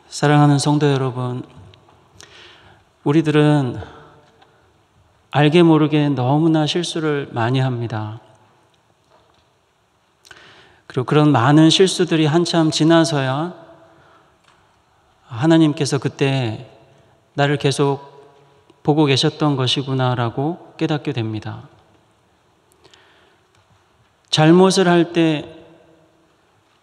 사랑하는 성도 여러분, 우리들은 알게 모르게 너무나 실수를 많이 합니다. 그리고 그런 많은 실수들이 한참 지나서야 하나님께서 그때 나를 계속 보고 계셨던 것이구나라고 깨닫게 됩니다. 잘못을 할 때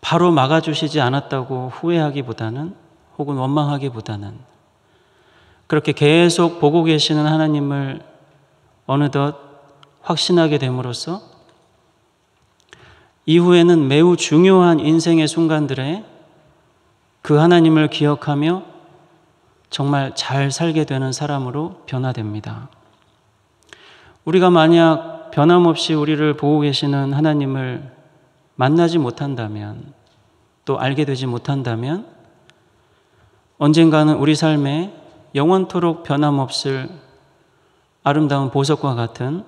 바로 막아주시지 않았다고 후회하기보다는, 혹은 원망하기보다는, 그렇게 계속 보고 계시는 하나님을 어느덧 확신하게 됨으로써 이후에는 매우 중요한 인생의 순간들에 그 하나님을 기억하며 정말 잘 살게 되는 사람으로 변화됩니다. 우리가 만약 변함없이 우리를 보고 계시는 하나님을 만나지 못한다면, 또 알게 되지 못한다면 언젠가는 우리 삶에 영원토록 변함없을 아름다운 보석과 같은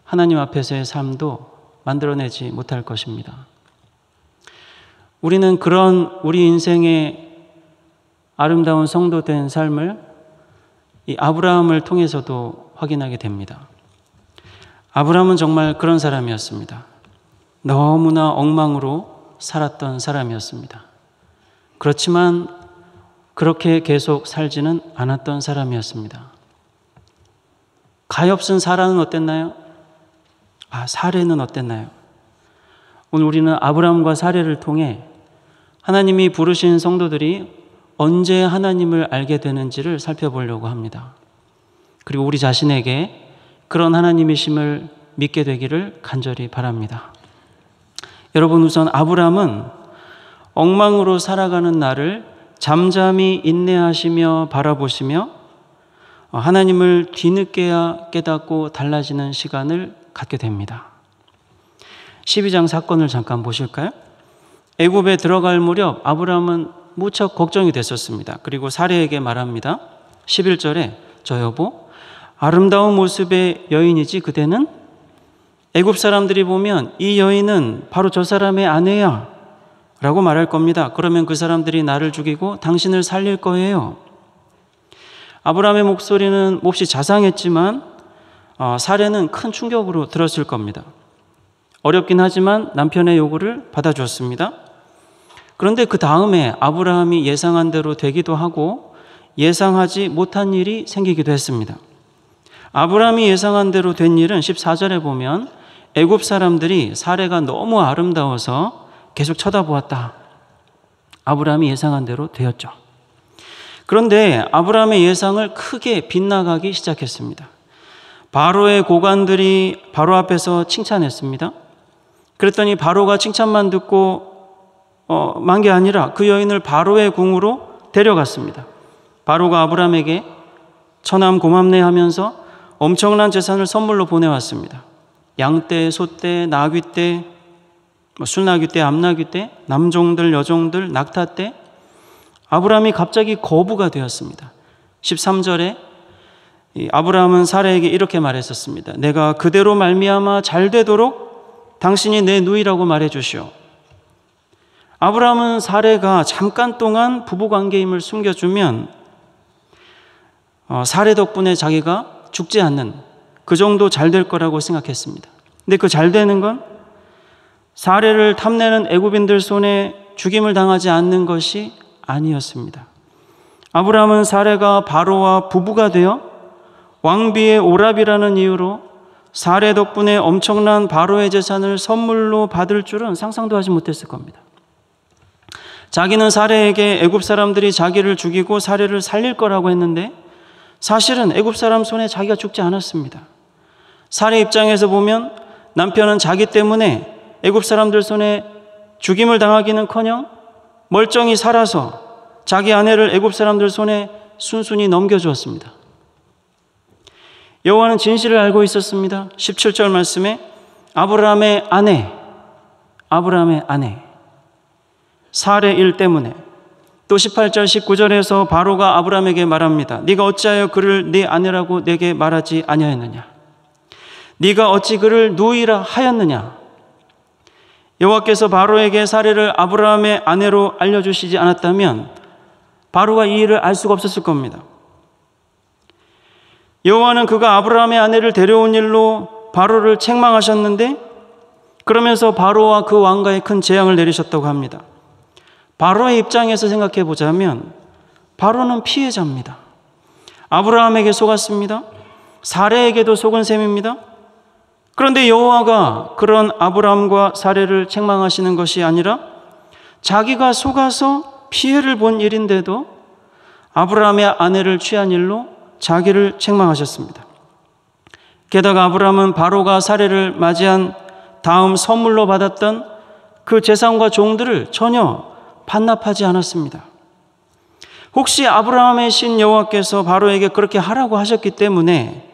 하나님 앞에서의 삶도 만들어내지 못할 것입니다. 우리는 그런 우리 인생의 아름다운 성도된 삶을 이 아브라함을 통해서도 확인하게 됩니다. 아브라함은 정말 그런 사람이었습니다. 너무나 엉망으로 살았던 사람이었습니다. 그렇지만 그렇게 계속 살지는 않았던 사람이었습니다. 가엾은 사라는 어땠나요? 사레는 어땠나요? 오늘 우리는 아브라함과 사레를 통해 하나님이 부르신 성도들이 언제 하나님을 알게 되는지를 살펴보려고 합니다. 그리고 우리 자신에게 그런 하나님이심을 믿게 되기를 간절히 바랍니다. 여러분, 우선 아브라함은 엉망으로 살아가는 나를 잠잠히 인내하시며 바라보시며 하나님을 뒤늦게야 깨닫고 달라지는 시간을 갖게 됩니다. 12장 사건을 잠깐 보실까요? 애굽에 들어갈 무렵 아브라함은 무척 걱정이 됐었습니다. 그리고 사레에게 말합니다. 11절에 저 여보, 아름다운 모습의 여인이지 그대는? 애굽 사람들이 보면 이 여인은 바로 저 사람의 아내야 라고 말할 겁니다. 그러면 그 사람들이 나를 죽이고 당신을 살릴 거예요. 아브라함의 목소리는 몹시 자상했지만 사레는 큰 충격으로 들었을 겁니다. 어렵긴 하지만 남편의 요구를 받아주었습니다. 그런데 그 다음에 아브라함이 예상한 대로 되기도 하고 예상하지 못한 일이 생기기도 했습니다. 아브라함이 예상한 대로 된 일은 14절에 보면 애굽 사람들이 사레가 너무 아름다워서 계속 쳐다보았다. 아브라함이 예상한 대로 되었죠. 그런데 아브라함의 예상을 크게 빗나가기 시작했습니다. 바로의 고관들이 바로 앞에서 칭찬했습니다. 그랬더니 바로가 칭찬만 듣고 만 게 아니라 그 여인을 바로의 궁으로 데려갔습니다. 바로가 아브라함에게 처남 고맙네 하면서 엄청난 재산을 선물로 보내왔습니다. 양떼, 소떼, 나귀떼, 순나귀떼, 암나귀떼, 남종들, 여종들, 낙타떼. 아브라함이 갑자기 거부가 되었습니다. 13절에 아브라함은 사라에게 이렇게 말했었습니다. 내가 그대로 말미암아 잘 되도록 당신이 내 누이라고 말해 주시오. 아브라함은 사레가 잠깐 동안 부부관계임을 숨겨주면 사레 덕분에 자기가 죽지 않는 그 정도 잘 될 거라고 생각했습니다. 근데 그 잘 되는 건 사레를 탐내는 애굽인들 손에 죽임을 당하지 않는 것이 아니었습니다. 아브라함은 사레가 바로와 부부가 되어 왕비의 오랍이라는 이유로 사레 덕분에 엄청난 바로의 재산을 선물로 받을 줄은 상상도 하지 못했을 겁니다. 자기는 사레에게 애굽 사람들이 자기를 죽이고 사레를 살릴 거라고 했는데 사실은 애굽 사람 손에 자기가 죽지 않았습니다. 사레 입장에서 보면 남편은 자기 때문에 애굽 사람들 손에 죽임을 당하기는커녕 멀쩡히 살아서 자기 아내를 애굽 사람들 손에 순순히 넘겨주었습니다. 여호와는 진실을 알고 있었습니다. 17절 말씀에 아브라함의 아내 사레 일 때문에, 또 18절 19절에서 바로가 아브라함에게 말합니다. 네가 어찌하여 그를 네 아내라고 내게 말하지 아니하였느냐? 네가 어찌 그를 누이라 하였느냐? 여호와께서 바로에게 사레를 아브라함의 아내로 알려주시지 않았다면 바로가 이 일을 알 수가 없었을 겁니다. 여호와는 그가 아브라함의 아내를 데려온 일로 바로를 책망하셨는데, 그러면서 바로와 그 왕가에 큰 재앙을 내리셨다고 합니다. 바로의 입장에서 생각해 보자면 바로는 피해자입니다. 아브라함에게 속았습니다. 사레에게도 속은 셈입니다. 그런데 여호와가 그런 아브라함과 사레를 책망하시는 것이 아니라 자기가 속아서 피해를 본 일인데도 아브라함의 아내를 취한 일로 자기를 책망하셨습니다. 게다가 아브라함은 바로가 사레를 맞이한 다음 선물로 받았던 그 재산과 종들을 전혀 반납하지 않았습니다. 혹시 아브라함의 신 여호와께서 바로에게 그렇게 하라고 하셨기 때문에,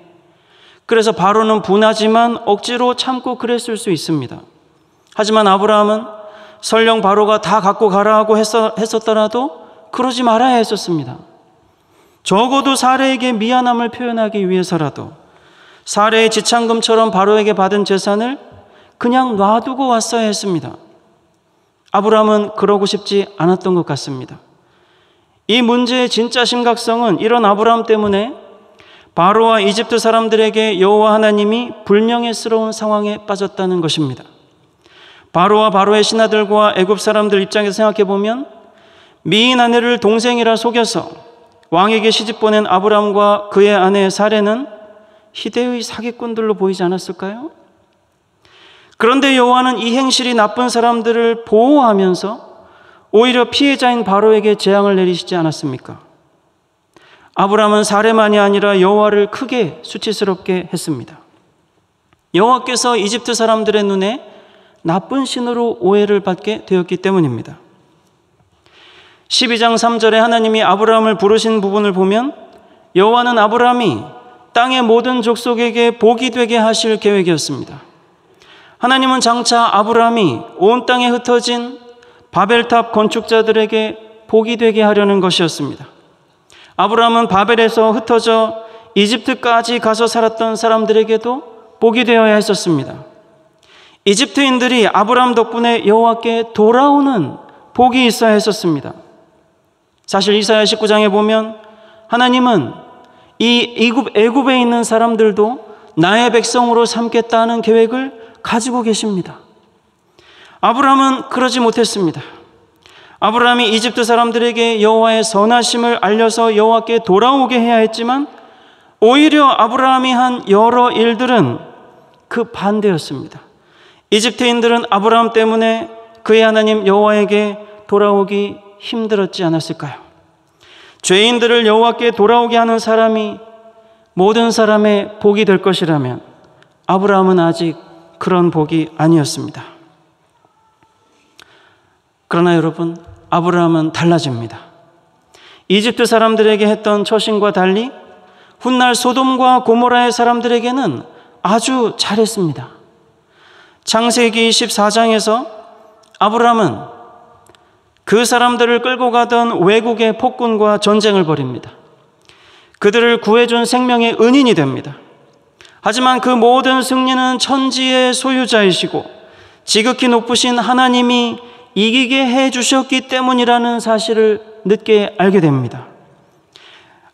그래서 바로는 분하지만 억지로 참고 그랬을 수 있습니다. 하지만 아브라함은 설령 바로가 다 갖고 가라 하고 했었더라도 그러지 말아야 했었습니다. 적어도 사레에게 미안함을 표현하기 위해서라도 사레의 지참금처럼 바로에게 받은 재산을 그냥 놔두고 왔어야 했습니다. 아브라함은 그러고 싶지 않았던 것 같습니다. 이 문제의 진짜 심각성은 이런 아브라함 때문에 바로와 이집트 사람들에게 여호와 하나님이 불명예스러운 상황에 빠졌다는 것입니다. 바로와 바로의 신하들과 애굽 사람들 입장에서 생각해 보면 미인 아내를 동생이라 속여서 왕에게 시집 보낸 아브라함과 그의 아내 사레는 희대의 사기꾼들로 보이지 않았을까요? 그런데 여호와는 이 행실이 나쁜 사람들을 보호하면서 오히려 피해자인 바로에게 재앙을 내리시지 않았습니까? 아브라함은 사레만이 아니라 여호와를 크게 수치스럽게 했습니다. 여호와께서 이집트 사람들의 눈에 나쁜 신으로 오해를 받게 되었기 때문입니다. 12장 3절에 하나님이 아브라함을 부르신 부분을 보면 여호와는 아브라함이 땅의 모든 족속에게 복이 되게 하실 계획이었습니다. 하나님은 장차 아브라함이 온 땅에 흩어진 바벨탑 건축자들에게 복이 되게 하려는 것이었습니다. 아브라함은 바벨에서 흩어져 이집트까지 가서 살았던 사람들에게도 복이 되어야 했었습니다. 이집트인들이 아브라함 덕분에 여호와께 돌아오는 복이 있어야 했었습니다. 사실 이사야 19장에 보면 하나님은 이 애굽에 있는 사람들도 나의 백성으로 삼겠다는 계획을 가지고 계십니다. 아브라함은 그러지 못했습니다. 아브라함이 이집트 사람들에게 여호와의 선하심을 알려서 여호와께 돌아오게 해야 했지만 오히려 아브라함이 한 여러 일들은 그 반대였습니다. 이집트인들은 아브라함 때문에 그의 하나님 여호와에게 돌아오기 힘들었지 않았을까요? 죄인들을 여호와께 돌아오게 하는 사람이 모든 사람의 복이 될 것이라면 아브라함은 아직 그런 복이 아니었습니다. 그러나 여러분, 아브라함은 달라집니다. 이집트 사람들에게 했던 처신과 달리 훗날 소돔과 고모라의 사람들에게는 아주 잘했습니다. 창세기 14장에서 아브라함은 그 사람들을 끌고 가던 외국의 폭군과 전쟁을 벌입니다. 그들을 구해준 생명의 은인이 됩니다. 하지만 그 모든 승리는 천지의 소유자이시고 지극히 높으신 하나님이 이기게 해주셨기 때문이라는 사실을 늦게 알게 됩니다.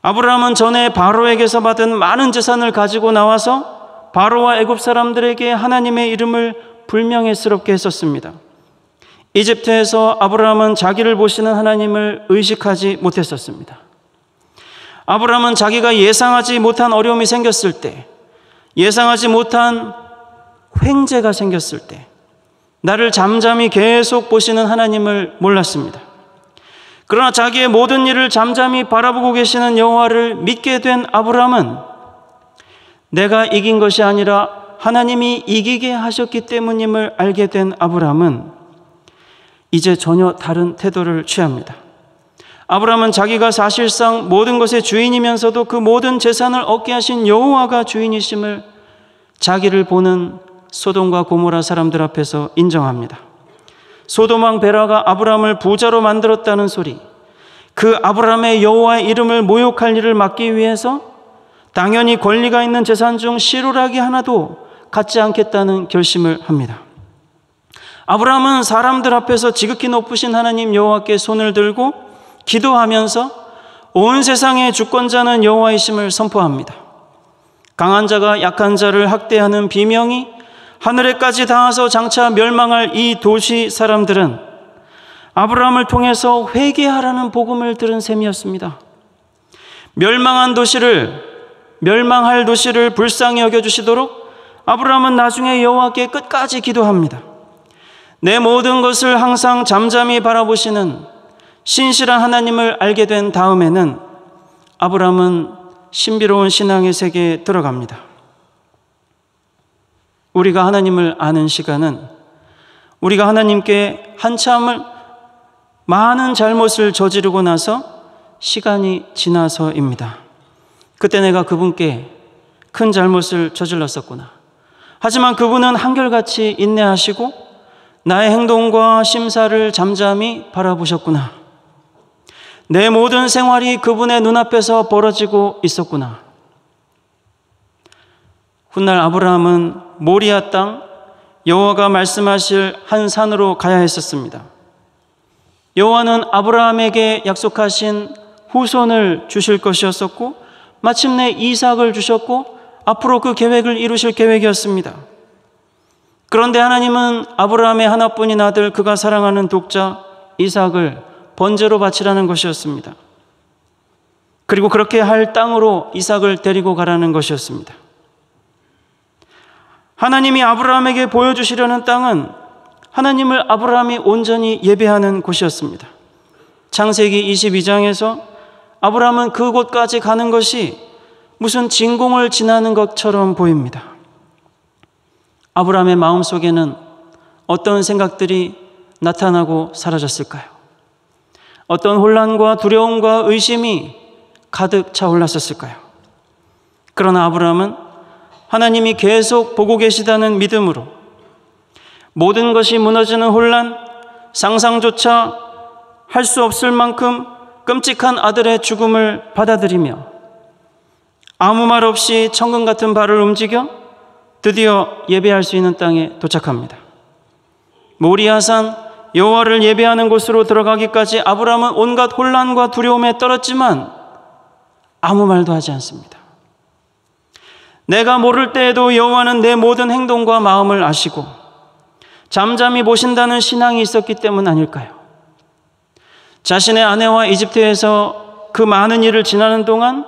아브라함은 전에 바로에게서 받은 많은 재산을 가지고 나와서 바로와 애굽 사람들에게 하나님의 이름을 불명예스럽게 했었습니다. 이집트에서 아브라함은 자기를 보시는 하나님을 의식하지 못했었습니다. 아브라함은 자기가 예상하지 못한 어려움이 생겼을 때, 예상하지 못한 횡재가 생겼을 때 나를 잠잠히 계속 보시는 하나님을 몰랐습니다. 그러나 자기의 모든 일을 잠잠히 바라보고 계시는 여호와를 믿게 된 아브라함은 내가 이긴 것이 아니라 하나님이 이기게 하셨기 때문임을 알게 된 아브라함은 이제 전혀 다른 태도를 취합니다. 아브라함은 자기가 사실상 모든 것의 주인이면서도 그 모든 재산을 얻게 하신 여호와가 주인이심을 자기를 보는 소돔과 고모라 사람들 앞에서 인정합니다. 소돔 왕 베라가 아브라함을 부자로 만들었다는 소리, 그 아브라함의 여호와의 이름을 모욕할 일을 막기 위해서 당연히 권리가 있는 재산 중 실오라기 하나도 갖지 않겠다는 결심을 합니다. 아브라함은 사람들 앞에서 지극히 높으신 하나님 여호와께 손을 들고 기도하면서 온 세상의 주권자는 여호와이심을 선포합니다. 강한 자가 약한 자를 학대하는 비명이 하늘에까지 닿아서 장차 멸망할 이 도시 사람들은 아브라함을 통해서 회개하라는 복음을 들은 셈이었습니다. 멸망할 도시를 불쌍히 여겨주시도록 아브라함은 나중에 여호와께 끝까지 기도합니다. 내 모든 것을 항상 잠잠히 바라보시는 신실한 하나님을 알게 된 다음에는 아브라함은 신비로운 신앙의 세계에 들어갑니다. 우리가 하나님을 아는 시간은 우리가 하나님께 한참을 많은 잘못을 저지르고 나서 시간이 지나서입니다. 그때 내가 그분께 큰 잘못을 저질렀었구나. 하지만 그분은 한결같이 인내하시고 나의 행동과 심사를 잠잠히 바라보셨구나. 내 모든 생활이 그분의 눈앞에서 벌어지고 있었구나. 훗날 아브라함은 모리아 땅 여호와가 말씀하실 한 산으로 가야 했었습니다. 여호와는 아브라함에게 약속하신 후손을 주실 것이었었고 마침내 이삭을 주셨고 앞으로 그 계획을 이루실 계획이었습니다. 그런데 하나님은 아브라함의 하나뿐인 아들 그가 사랑하는 독자 이삭을 번제로 바치라는 것이었습니다. 그리고 그렇게 할 땅으로 이삭을 데리고 가라는 것이었습니다. 하나님이 아브라함에게 보여주시려는 땅은 하나님을 아브라함이 온전히 예배하는 곳이었습니다. 창세기 22장에서 아브라함은 그곳까지 가는 것이 무슨 진공을 지나는 것처럼 보입니다. 아브라함의 마음속에는 어떤 생각들이 나타나고 사라졌을까요? 어떤 혼란과 두려움과 의심이 가득 차올랐었을까요? 그러나 아브라함은 하나님이 계속 보고 계시다는 믿음으로 모든 것이 무너지는 혼란, 상상조차 할 수 없을 만큼 끔찍한 아들의 죽음을 받아들이며 아무 말 없이 천금 같은 발을 움직여 드디어 예배할 수 있는 땅에 도착합니다. 모리아산 여호와를 예배하는 곳으로 들어가기까지 아브라함은 온갖 혼란과 두려움에 떨었지만 아무 말도 하지 않습니다. 내가 모를 때에도 여호와는 내 모든 행동과 마음을 아시고 잠잠히 보신다는 신앙이 있었기 때문 아닐까요? 자신의 아내와 이집트에서 그 많은 일을 지나는 동안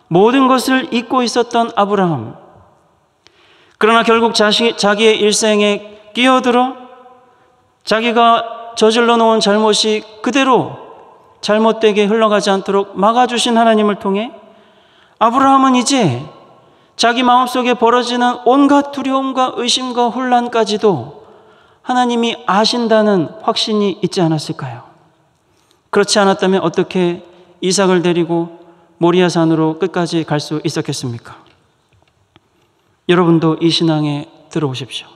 모든 것을 잊고 있었던 아브라함. 그러나 결국 자기의 일생에 끼어들어 자기가 저질러 놓은 잘못이 그대로 잘못되게 흘러가지 않도록 막아주신 하나님을 통해 아브라함은 이제 자기 마음속에 벌어지는 온갖 두려움과 의심과 혼란까지도 하나님이 아신다는 확신이 있지 않았을까요? 그렇지 않았다면 어떻게 이삭을 데리고 모리아산으로 끝까지 갈 수 있었겠습니까? 여러분도 이 신앙에 들어오십시오.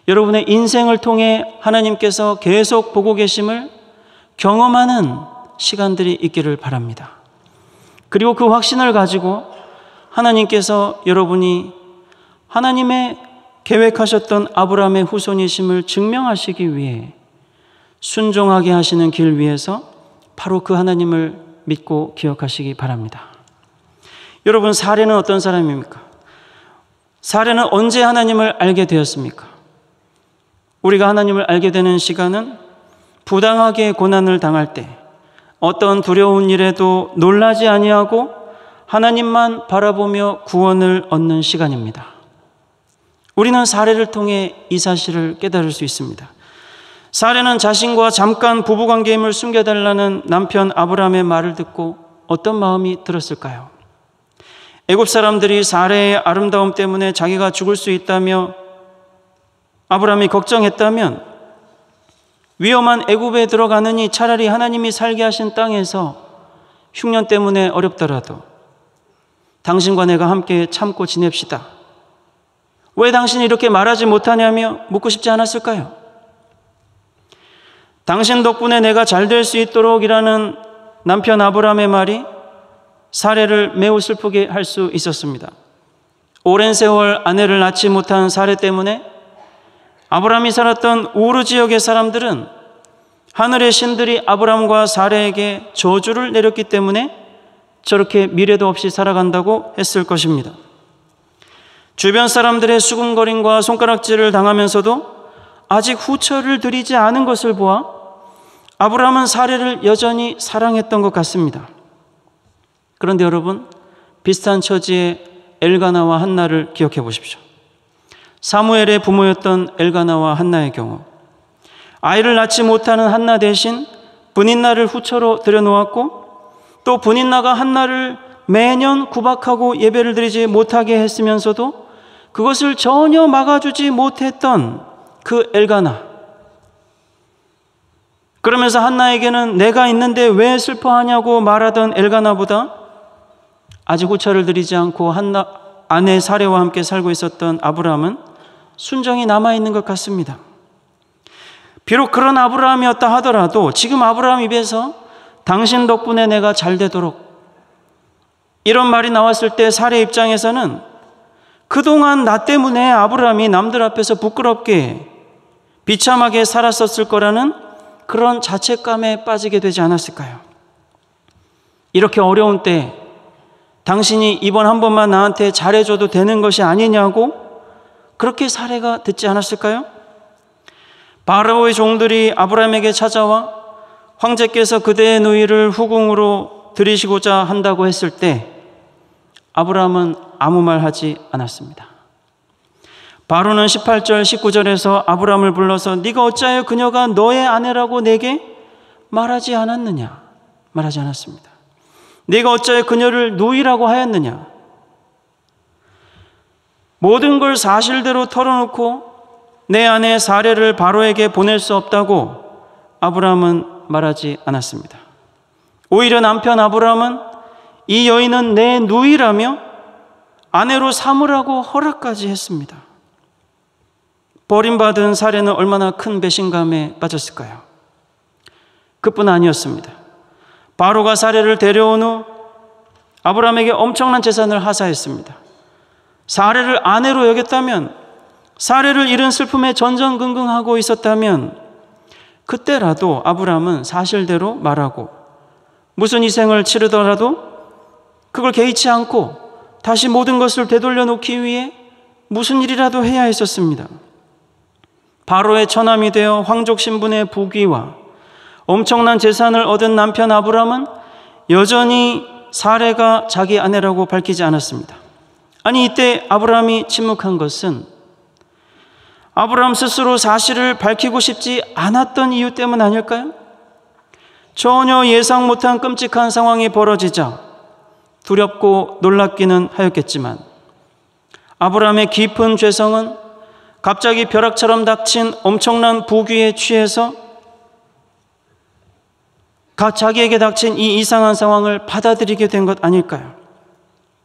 여러분의 인생을 통해 하나님께서 계속 보고 계심을 경험하는 시간들이 있기를 바랍니다. 그리고 그 확신을 가지고 하나님께서 여러분이 하나님의 계획하셨던 아브라함의 후손이심을 증명하시기 위해 순종하게 하시는 길 위에서 바로 그 하나님을 믿고 기억하시기 바랍니다. 여러분, 사례는 어떤 사람입니까? 사례는 언제 하나님을 알게 되었습니까? 우리가 하나님을 알게 되는 시간은 부당하게 고난을 당할 때 어떤 두려운 일에도 놀라지 아니하고 하나님만 바라보며 구원을 얻는 시간입니다. 우리는 사례를 통해 이 사실을 깨달을 수 있습니다. 사례는 자신과 잠깐 부부관계임을 숨겨달라는 남편 아브라함의 말을 듣고 어떤 마음이 들었을까요? 애굽 사람들이 사례의 아름다움 때문에 자기가 죽을 수 있다며 아브라함이 걱정했다면 위험한 애굽에 들어가느니 차라리 하나님이 살게 하신 땅에서 흉년 때문에 어렵더라도 당신과 내가 함께 참고 지냅시다. 왜 당신이 이렇게 말하지 못하냐며 묻고 싶지 않았을까요? 당신 덕분에 내가 잘 될 수 있도록이라는 남편 아브라함의 말이 사례를 매우 슬프게 할 수 있었습니다. 오랜 세월 아내를 낳지 못한 사례 때문에 아브라함이 살았던 우르 지역의 사람들은 하늘의 신들이 아브라함과 사레에게 저주를 내렸기 때문에 저렇게 미래도 없이 살아간다고 했을 것입니다. 주변 사람들의 수군거림과 손가락질을 당하면서도 아직 후처를 드리지 않은 것을 보아 아브라함은 사레를 여전히 사랑했던 것 같습니다. 그런데 여러분, 비슷한 처지의 엘가나와 한나를 기억해 보십시오. 사무엘의 부모였던 엘가나와 한나의 경우, 아이를 낳지 못하는 한나 대신 분인나를 후처로 들여놓았고, 또 분인나가 한나를 매년 구박하고 예배를 드리지 못하게 했으면서도 그것을 전혀 막아주지 못했던 그 엘가나. 그러면서 한나에게는 내가 있는데 왜 슬퍼하냐고 말하던 엘가나보다 아직 후처를 드리지 않고 한나 아내 사레와 함께 살고 있었던 아브라함은 순정이 남아있는 것 같습니다. 비록 그런 아브라함이었다 하더라도 지금 아브라함 입에서 당신 덕분에 내가 잘 되도록 이런 말이 나왔을 때 사레 입장에서는 그동안 나 때문에 아브라함이 남들 앞에서 부끄럽게 비참하게 살았었을 거라는 그런 자책감에 빠지게 되지 않았을까요? 이렇게 어려운 때 당신이 이번 한 번만 나한테 잘해줘도 되는 것이 아니냐고 그렇게 사레가 듣지 않았을까요? 바로의 종들이 아브라함에게 찾아와 황제께서 그대의 누이를 후궁으로 들이시고자 한다고 했을 때 아브라함은 아무 말 하지 않았습니다. 바로는 18절 19절에서 아브라함을 불러서 네가 어찌하여 그녀가 너의 아내라고 내게 말하지 않았느냐? 말하지 않았습니다. 네가 어찌하여 그녀를 누이라고 하였느냐? 모든 걸 사실대로 털어놓고 내 아내 사레를 바로에게 보낼 수 없다고 아브라함은 말하지 않았습니다. 오히려 남편 아브라함은 이 여인은 내 누이라며 아내로 삼으라고 허락까지 했습니다. 버림받은 사레는 얼마나 큰 배신감에 빠졌을까요? 그뿐 아니었습니다. 바로가 사레를 데려온 후 아브라함에게 엄청난 재산을 하사했습니다. 사레를 아내로 여겼다면, 사레를 잃은 슬픔에 전전긍긍하고 있었다면 그때라도 아브라함은 사실대로 말하고 무슨 희생을 치르더라도 그걸 개의치 않고 다시 모든 것을 되돌려 놓기 위해 무슨 일이라도 해야 했었습니다. 바로의 처남이 되어 황족 신분의 부귀와 엄청난 재산을 얻은 남편 아브라함은 여전히 사레가 자기 아내라고 밝히지 않았습니다. 아니, 이때 아브라함이 침묵한 것은 아브라함 스스로 사실을 밝히고 싶지 않았던 이유 때문 아닐까요? 전혀 예상 못한 끔찍한 상황이 벌어지자 두렵고 놀랍기는 하였겠지만 아브라함의 깊은 죄성은 갑자기 벼락처럼 닥친 엄청난 부귀에 취해서 자기에게 닥친 이 이상한 상황을 받아들이게 된 것 아닐까요?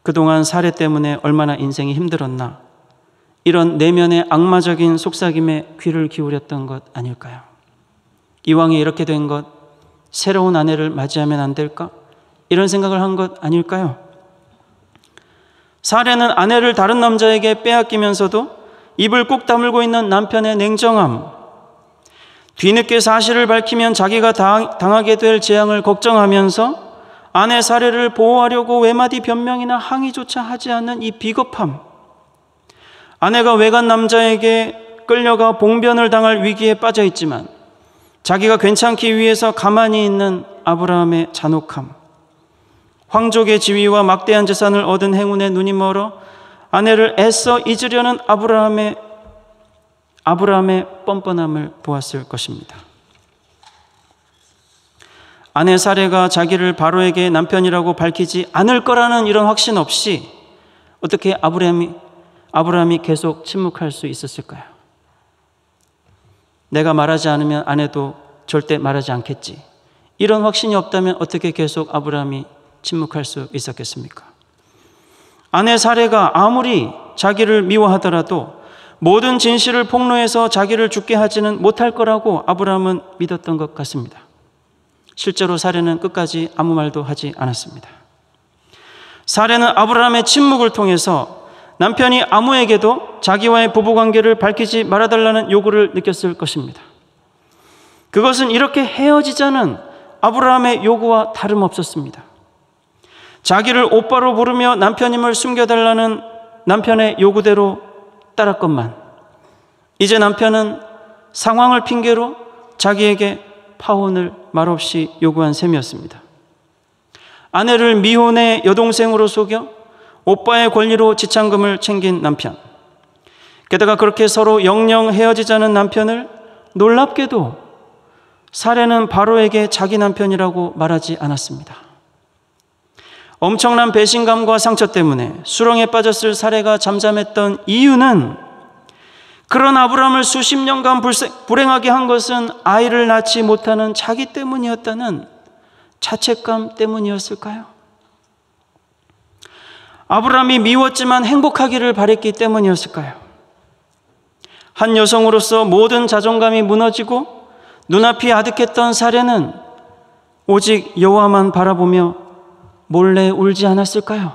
그동안 사레 때문에 얼마나 인생이 힘들었나, 이런 내면의 악마적인 속삭임에 귀를 기울였던 것 아닐까요? 이왕에 이렇게 된 것, 새로운 아내를 맞이하면 안 될까? 이런 생각을 한 것 아닐까요? 사레는 아내를 다른 남자에게 빼앗기면서도 입을 꾹 다물고 있는 남편의 냉정함, 뒤늦게 사실을 밝히면 자기가 당하게 될 재앙을 걱정하면서 아내 사레를 보호하려고 외마디 변명이나 항의조차 하지 않는 이 비겁함, 아내가 외간 남자에게 끌려가 봉변을 당할 위기에 빠져 있지만 자기가 괜찮기 위해서 가만히 있는 아브라함의 잔혹함, 황족의 지위와 막대한 재산을 얻은 행운에 눈이 멀어 아내를 애써 잊으려는 아브라함의 뻔뻔함을 보았을 것입니다. 아내 사레가 자기를 바로에게 남편이라고 밝히지 않을 거라는 이런 확신 없이 어떻게 아브라함이 계속 침묵할 수 있었을까요? 내가 말하지 않으면 아내도 절대 말하지 않겠지, 이런 확신이 없다면 어떻게 계속 아브라함이 침묵할 수 있었겠습니까? 아내 사레가 아무리 자기를 미워하더라도 모든 진실을 폭로해서 자기를 죽게 하지는 못할 거라고 아브라함은 믿었던 것 같습니다. 실제로 사레는 끝까지 아무 말도 하지 않았습니다. 사레는 아브라함의 침묵을 통해서 남편이 아무에게도 자기와의 부부관계를 밝히지 말아달라는 요구를 느꼈을 것입니다. 그것은 이렇게 헤어지자는 아브라함의 요구와 다름없었습니다. 자기를 오빠로 부르며 남편임을 숨겨달라는 남편의 요구대로 따랐건만 이제 남편은 상황을 핑계로 자기에게 파혼을 말없이 요구한 셈이었습니다. 아내를 미혼의 여동생으로 속여 오빠의 권리로 지참금을 챙긴 남편, 게다가 그렇게 서로 영영 헤어지자는 남편을 놀랍게도 사례는 바로에게 자기 남편이라고 말하지 않았습니다. 엄청난 배신감과 상처 때문에 수렁에 빠졌을 사례가 잠잠했던 이유는 그런 아브라함을 수십 년간 불행하게 한 것은 아이를 낳지 못하는 자기 때문이었다는 자책감 때문이었을까요? 아브라함이 미웠지만 행복하기를 바랬기 때문이었을까요? 한 여성으로서 모든 자존감이 무너지고 눈앞이 아득했던 사례는 오직 여호와만 바라보며 몰래 울지 않았을까요?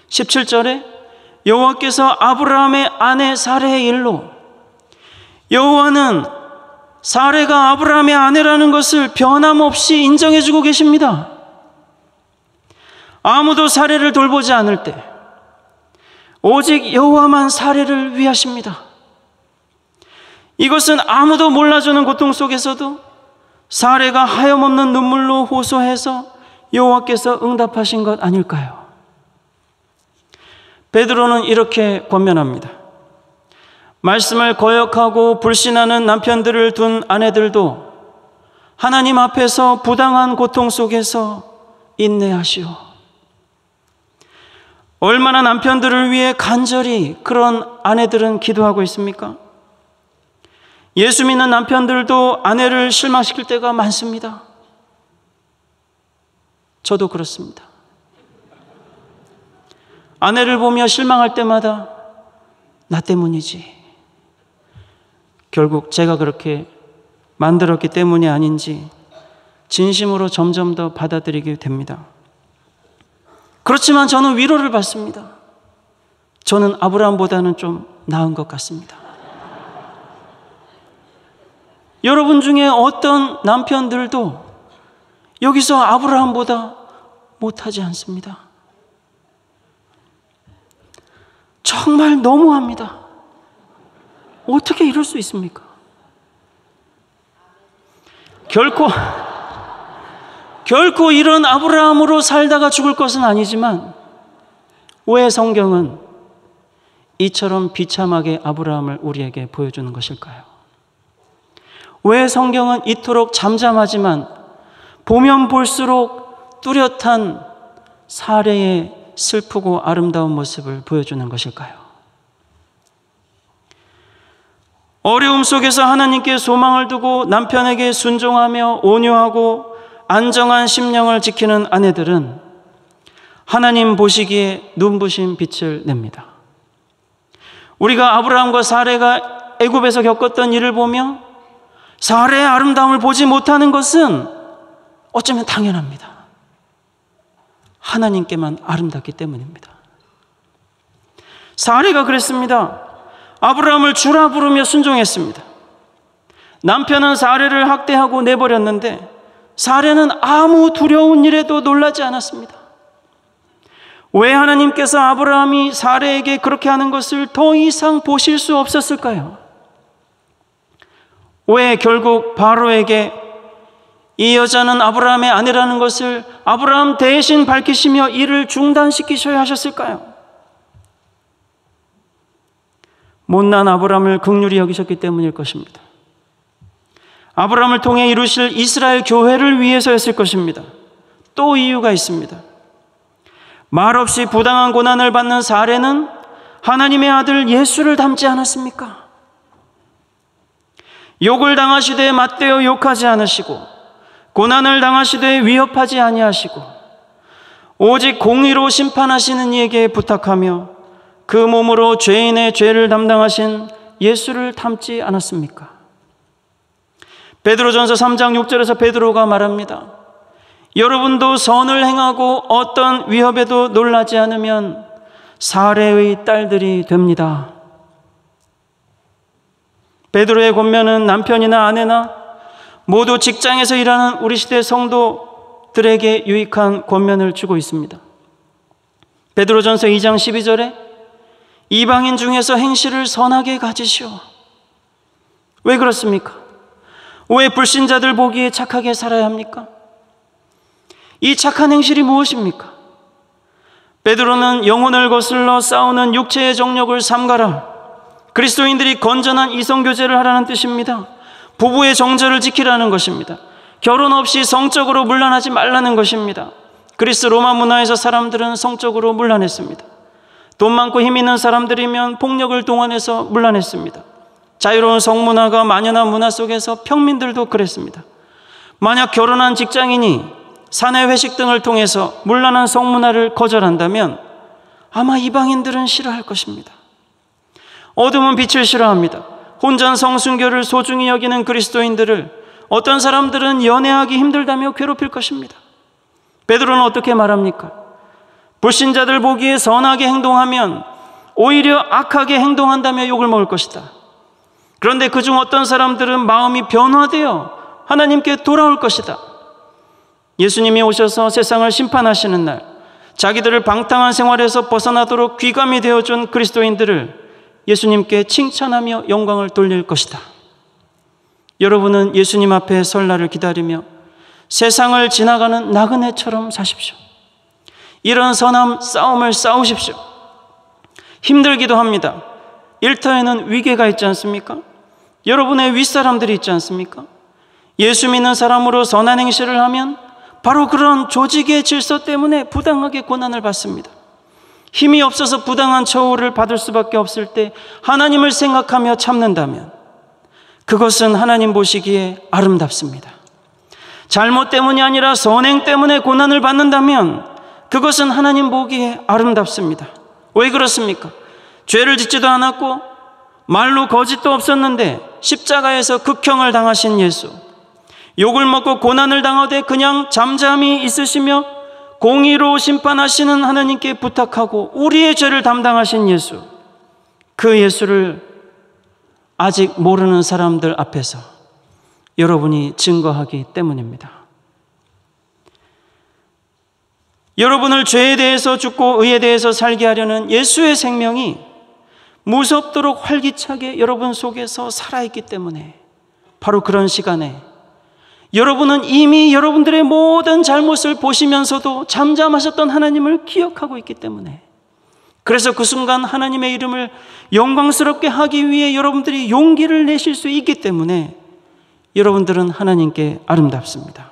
17절에 여호와께서 아브라함의 아내 사레의 일로, 여호와는 사레가 아브라함의 아내라는 것을 변함없이 인정해주고 계십니다. 아무도 사레를 돌보지 않을 때 오직 여호와만 사레를 위하십니다. 이것은 아무도 몰라주는 고통 속에서도 사레가 하염없는 눈물로 호소해서 여호와께서 응답하신 것 아닐까요? 베드로는 이렇게 권면합니다. 말씀을 거역하고 불신하는 남편들을 둔 아내들도 하나님 앞에서 부당한 고통 속에서 인내하시오. 얼마나 남편들을 위해 간절히 그런 아내들은 기도하고 있습니까? 예수 믿는 남편들도 아내를 실망시킬 때가 많습니다. 저도 그렇습니다. 아내를 보며 실망할 때마다 나 때문이지, 결국 제가 그렇게 만들었기 때문이 아닌지 진심으로 점점 더 받아들이게 됩니다. 그렇지만 저는 위로를 받습니다. 저는 아브라함보다는 좀 나은 것 같습니다. 여러분 중에 어떤 남편들도 여기서 아브라함보다 못하지 않습니다. 정말 너무합니다. 어떻게 이럴 수 있습니까? 결코 이런 아브라함으로 살다가 죽을 것은 아니지만 왜 성경은 이처럼 비참하게 아브라함을 우리에게 보여주는 것일까요? 왜 성경은 이토록 잠잠하지만 보면 볼수록 뚜렷한 사례의 슬프고 아름다운 모습을 보여주는 것일까요? 어려움 속에서 하나님께 소망을 두고 남편에게 순종하며 온유하고 안정한 심령을 지키는 아내들은 하나님 보시기에 눈부신 빛을 냅니다. 우리가 아브라함과 사레가 애굽에서 겪었던 일을 보며 사레의 아름다움을 보지 못하는 것은 어쩌면 당연합니다. 하나님께만 아름답기 때문입니다. 사레가 그랬습니다. 아브라함을 주라 부르며 순종했습니다. 남편은 사레를 학대하고 내버렸는데 사레는 아무 두려운 일에도 놀라지 않았습니다. 왜 하나님께서 아브라함이 사레에게 그렇게 하는 것을 더 이상 보실 수 없었을까요? 왜 결국 바로에게 이 여자는 아브라함의 아내라는 것을 아브라함 대신 밝히시며 일을 중단시키셔야 하셨을까요? 못난 아브라함을 긍휼히 여기셨기 때문일 것입니다. 아브라함을 통해 이루실 이스라엘 교회를 위해서였을 것입니다. 또 이유가 있습니다. 말없이 부당한 고난을 받는 사레는 하나님의 아들 예수를 닮지 않았습니까? 욕을 당하시되 맞대어 욕하지 않으시고 고난을 당하시되 위협하지 아니하시고 오직 공의로 심판하시는 이에게 부탁하며 그 몸으로 죄인의 죄를 담당하신 예수를 닮지 않았습니까? 베드로전서 3장 6절에서 베드로가 말합니다. 여러분도 선을 행하고 어떤 위협에도 놀라지 않으면 사레의 딸들이 됩니다. 베드로의 권면은 남편이나 아내나 모두 직장에서 일하는 우리 시대 성도들에게 유익한 권면을 주고 있습니다. 베드로전서 2장 12절에 이방인 중에서 행실을 선하게 가지시오. 왜 그렇습니까? 왜 불신자들 보기에 착하게 살아야 합니까? 이 착한 행실이 무엇입니까? 베드로는 영혼을 거슬러 싸우는 육체의 정욕을 삼가라. 그리스도인들이 건전한 이성교제를 하라는 뜻입니다. 부부의 정절을 지키라는 것입니다. 결혼 없이 성적으로 문란하지 말라는 것입니다. 그리스 로마 문화에서 사람들은 성적으로 문란했습니다. 돈 많고 힘 있는 사람들이면 폭력을 동원해서 문란했습니다. 자유로운 성문화가 만연한 문화 속에서 평민들도 그랬습니다. 만약 결혼한 직장인이 사내 회식 등을 통해서 문란한 성문화를 거절한다면 아마 이방인들은 싫어할 것입니다. 어둠은 빛을 싫어합니다. 혼전 성순교를 소중히 여기는 그리스도인들을 어떤 사람들은 연애하기 힘들다며 괴롭힐 것입니다. 베드로는 어떻게 말합니까? 불신자들 보기에 선하게 행동하면 오히려 악하게 행동한다며 욕을 먹을 것이다. 그런데 그중 어떤 사람들은 마음이 변화되어 하나님께 돌아올 것이다. 예수님이 오셔서 세상을 심판하시는 날, 자기들을 방탕한 생활에서 벗어나도록 귀감이 되어준 그리스도인들을 예수님께 칭찬하며 영광을 돌릴 것이다. 여러분은 예수님 앞에 설 날을 기다리며 세상을 지나가는 나그네처럼 사십시오. 이런 선한 싸움을 싸우십시오. 힘들기도 합니다. 일터에는 위계가 있지 않습니까? 여러분의 윗사람들이 있지 않습니까? 예수 믿는 사람으로 선한 행실을 하면 바로 그런 조직의 질서 때문에 부당하게 고난을 받습니다. 힘이 없어서 부당한 처우를 받을 수밖에 없을 때 하나님을 생각하며 참는다면 그것은 하나님 보시기에 아름답습니다. 잘못 때문이 아니라 선행 때문에 고난을 받는다면 그것은 하나님 보기에 아름답습니다. 왜 그렇습니까? 죄를 짓지도 않았고 말로 거짓도 없었는데 십자가에서 극형을 당하신 예수, 욕을 먹고 고난을 당하되 그냥 잠잠히 있으시며 공의로 심판하시는 하나님께 부탁하고 우리의 죄를 담당하신 예수, 그 예수를 아직 모르는 사람들 앞에서 여러분이 증거하기 때문입니다. 여러분을 죄에 대해서 죽고 의에 대해서 살게 하려는 예수의 생명이 무섭도록 활기차게 여러분 속에서 살아있기 때문에 바로 그런 시간에 여러분은 이미 여러분들의 모든 잘못을 보시면서도 잠잠하셨던 하나님을 기억하고 있기 때문에, 그래서 그 순간 하나님의 이름을 영광스럽게 하기 위해 여러분들이 용기를 내실 수 있기 때문에 여러분들은 하나님께 아름답습니다.